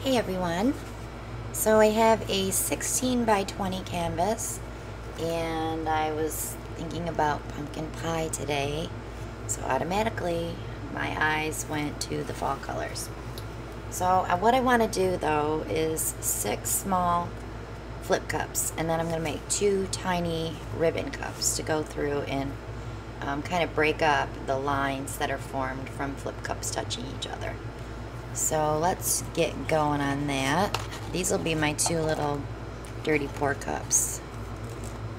Hey everyone, so I have a 16 by 20 canvas and I was thinking about pumpkin pie today, so automatically my eyes went to the fall colors. So what I want to do though is 6 small flip cups, and then I'm going to make 2 tiny ribbon cups to go through and kind of break up the lines that are formed from flip cups touching each other. So let's get going on that. These will be my 2 little dirty pour cups.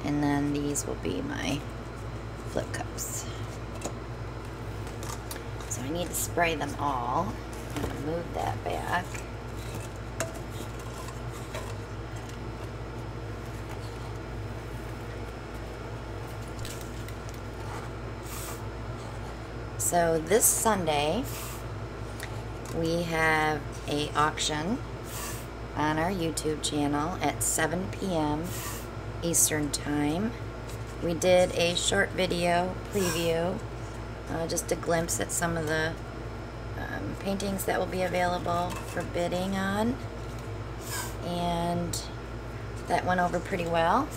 And then these will be my flip cups. So I need to spray them all. I'm going to move that back. So this Sunday, we have a auction on our YouTube channel at 7 p.m. Eastern Time. We did a short video preview, just a glimpse at some of the paintings that will be available for bidding on, and that went over pretty well.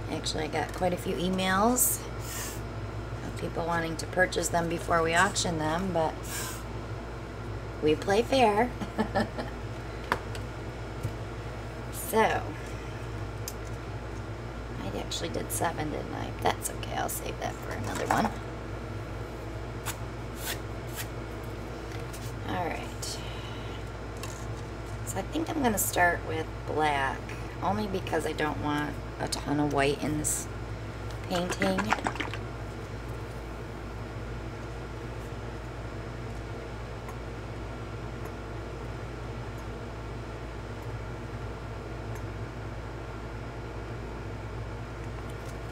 Actually, I got quite a few emails of people wanting to purchase them before we auction them, but we play fair. So, I actually did 7, didn't I? That's okay, I'll save that for another one. Alright. So I think I'm going to start with black, only because I don't want a ton of white in this painting.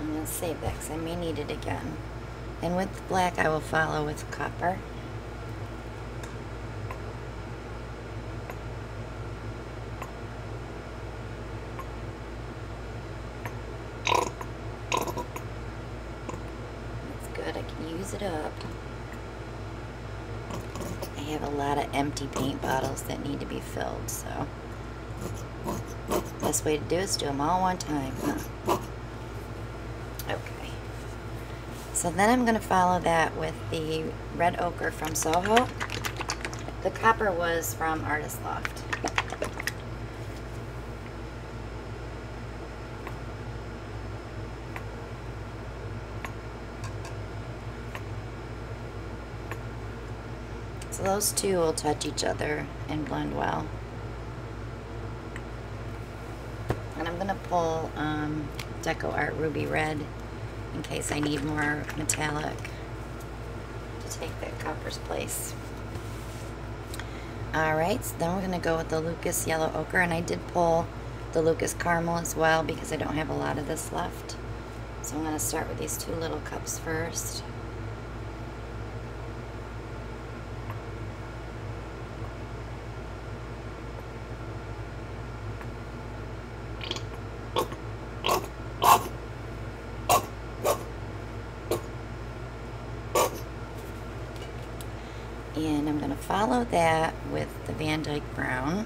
I'm going to save that because I may need it again. And with black I will follow with copper. That's good, I can use it up. I have a lot of empty paint bottles that need to be filled, so best way to do it is do them all one time, huh? Okay, so then I'm going to follow that with the red ochre from Soho. The copper was from Artist Loft. So those two will touch each other and blend well. And I'm going to pull Deco Art Ruby Red in case I need more metallic to take that copper's place. Alright, so then we're going to go with the Lucas Yellow Ochre, and I did pull the Lucas Caramel as well because I don't have a lot of this left. So I'm going to start with these 2 little cups first. And I'm going to follow that with the Van Dyke Brown.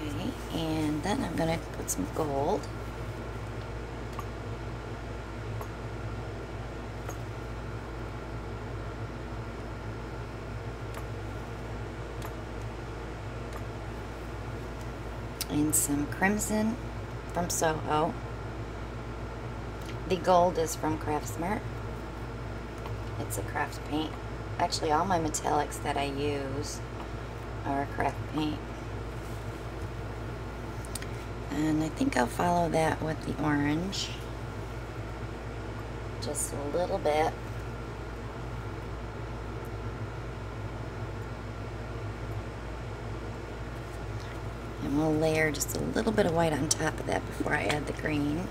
Okay, and then I'm going to put some gold. And some crimson from Soho. The gold is from Craftsmart. It's a craft paint. Actually, all my metallics that I use are craft paint. And I think I'll follow that with the orange. Just a little bit. And we'll layer just a little bit of white on top of that before I add the green.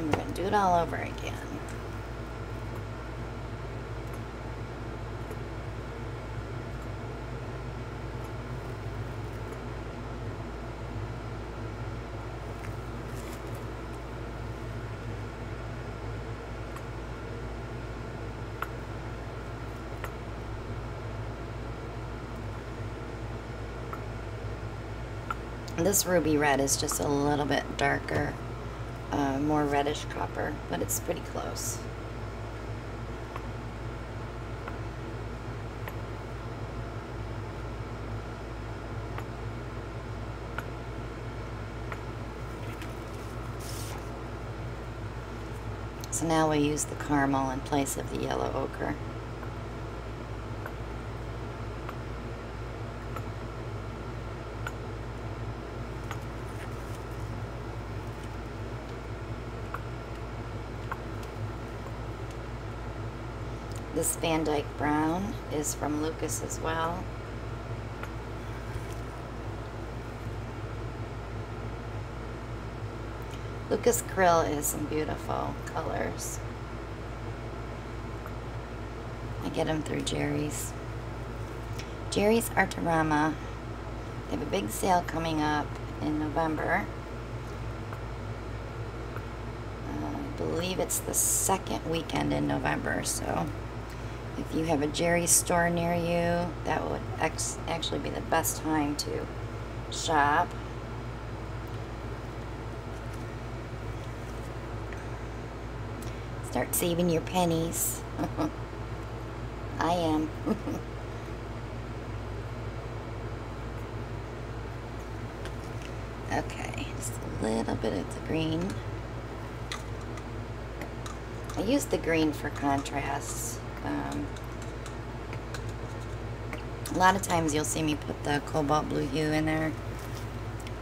we're going to do it all over again. This ruby red is just a little bit darker, more reddish copper, but it's pretty close. So now we use the caramel in place of the yellow ochre. This Van Dyke brown is from Lucas as well. Lucas Krill is some beautiful colors. I get them through Jerry's. Jerry's Artorama. They have a big sale coming up in November. I believe it's the second weekend in November, so if you have a Jerry's store near you, that would actually be the best time to shop. Start saving your pennies. I am. Okay, just a little bit of the green. I use the green for contrast. A lot of times you'll see me put the cobalt blue hue in there,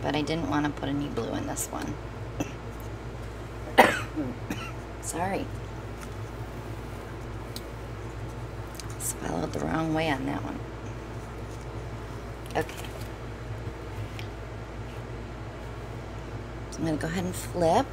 but I didn't want to put any blue in this one. Sorry. Swallowed the wrong way on that one. Okay. So I'm going to go ahead and flip.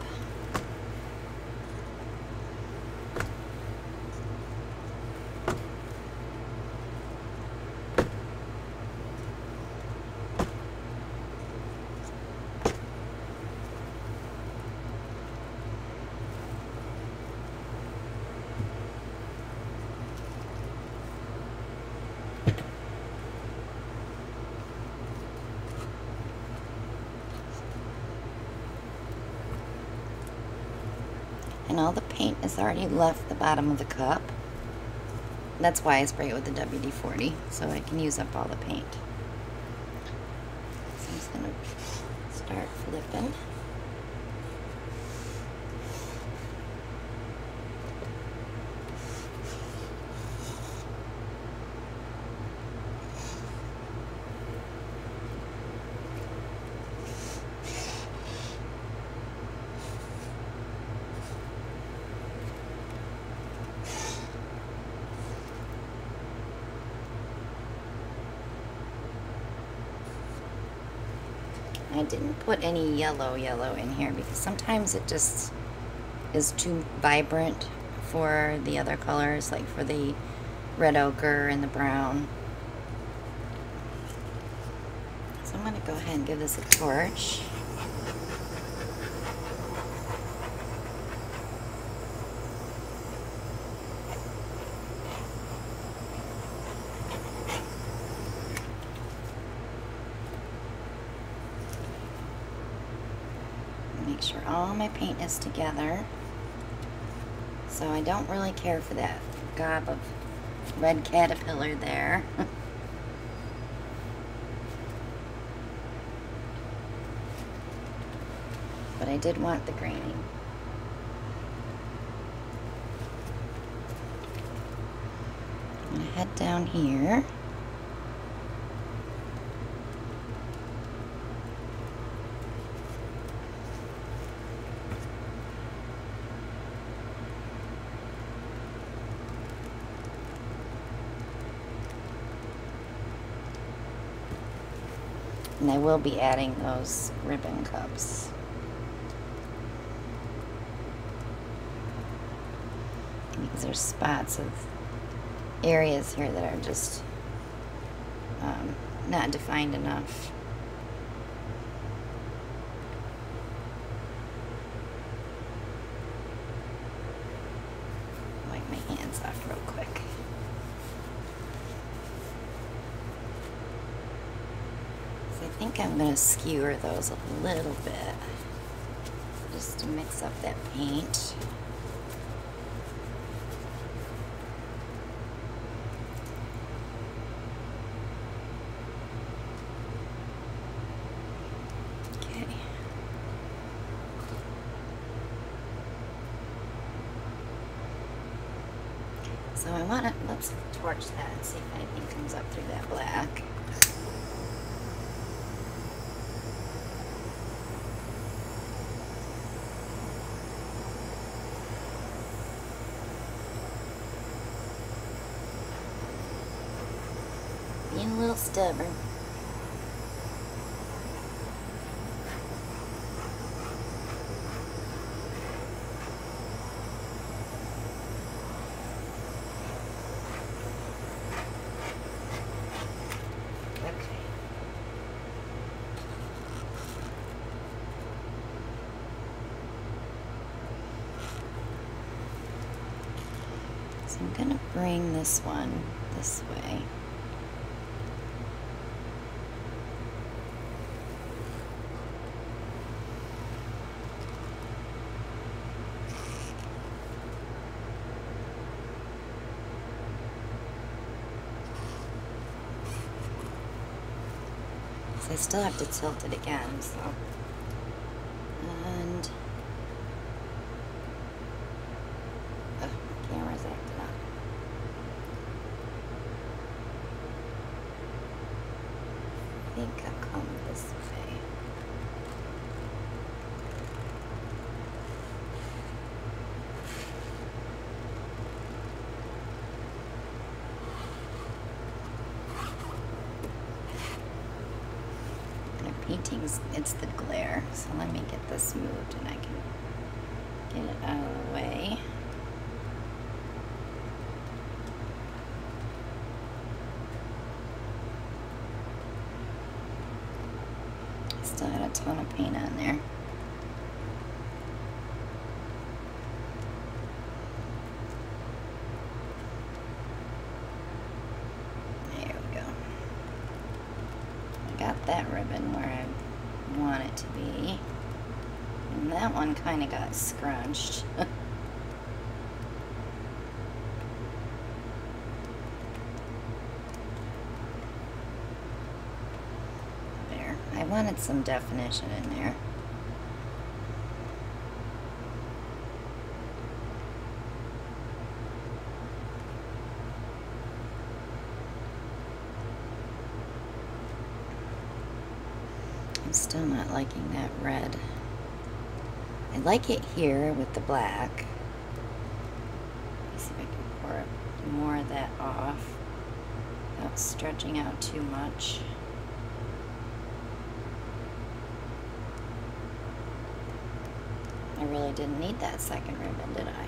And all the paint has already left the bottom of the cup. That's why I spray it with the WD-40, so I can use up all the paint. So I'm just going to start flipping. I didn't put any yellow in here because sometimes it just is too vibrant for the other colors, like for the red ochre and the brown. So I'm going to go ahead and give this a torch. Make sure all my paint is together. So I don't really care for that gob of red caterpillar there. But I did want the graining. I'm going to head down here. And I will be adding those ribbon cups. There's spots of areas here that are just not defined enough. Wipe my hands off real quick. So I think I'm going to skewer those a little bit just to mix up that paint. So I want to, let's torch that and see if anything comes up through that black. Being a little stubborn. So I'm going to bring this one this way. So I still have to tilt it again, so. And camera's acting up. I think I'll come this way. Paintings, it's the glare, so let me get this moved and I can get it out of the way. Still had a ton of paint on there. There we go. I got that ribbon where I want it to be. And that one kind of got scrunched. There. I wanted some definition in there. I'm still not liking that red. I like it here with the black. Let me see if I can pour more of that off without stretching out too much. I really didn't need that second ribbon, did I?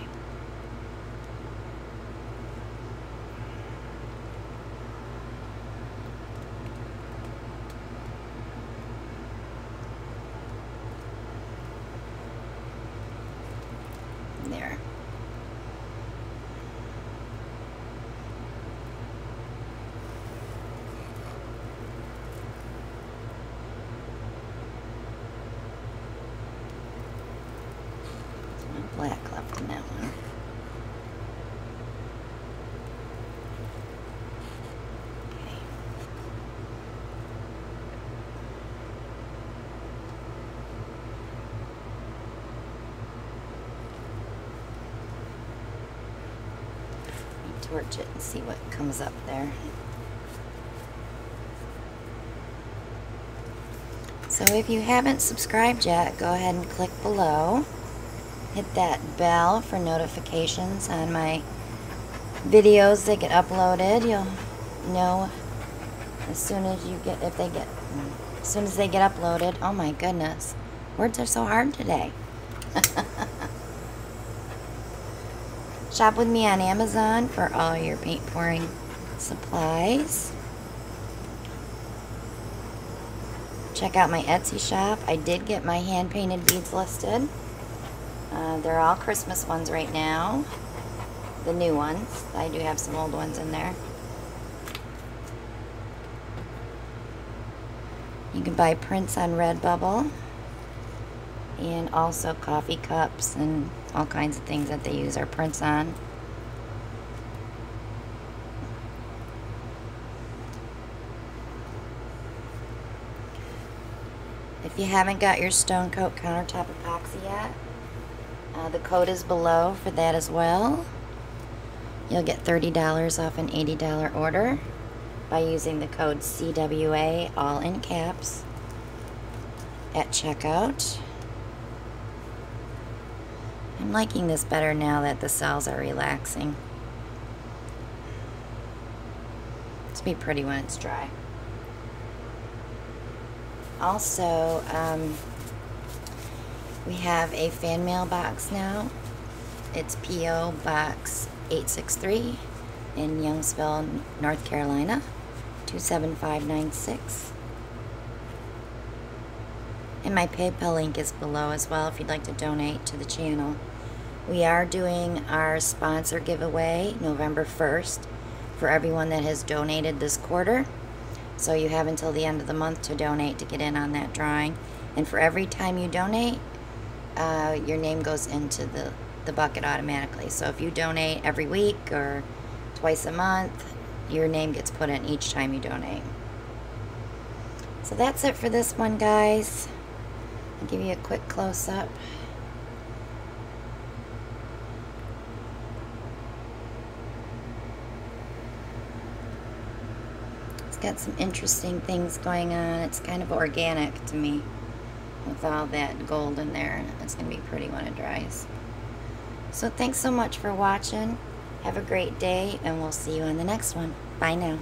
There. There's no black left in that one. Okay. Torch it and see what comes up there. So if you haven't subscribed yet, go ahead and click below. Hit that bell for notifications on my videos that get uploaded. You'll know as soon as they get uploaded. Oh my goodness. Words are so hard today. Shop with me on Amazon for all your paint pouring supplies. Check out my Etsy shop. I did get my hand painted beads listed. They're all Christmas ones right now. The new ones. I do have some old ones in there. You can buy prints on Redbubble. And also coffee cups and all kinds of things that they use our prints on. If you haven't got your Stone Coat Countertop epoxy yet, the code is below for that as well. You'll get $30 off an $80 order by using the code CWA, all in caps, at checkout. I'm liking this better now that the cells are relaxing. It's be pretty when it's dry. Also, we have a fan mail box now. It's P.O. Box 863 in Youngsville, North Carolina, 27596. And my PayPal link is below as well if you'd like to donate to the channel. We are doing our sponsor giveaway November 1st for everyone that has donated this quarter. So you have until the end of the month to donate to get in on that drawing. And for every time you donate, your name goes into the bucket automatically. So if you donate every week or twice a month, your name gets put in each time you donate. So that's it for this one, guys. I'll give you a quick close-up. It's got some interesting things going on. It's kind of organic to me with all that gold in there. It's going to be pretty when it dries. So thanks so much for watching. Have a great day, and we'll see you on the next one. Bye now.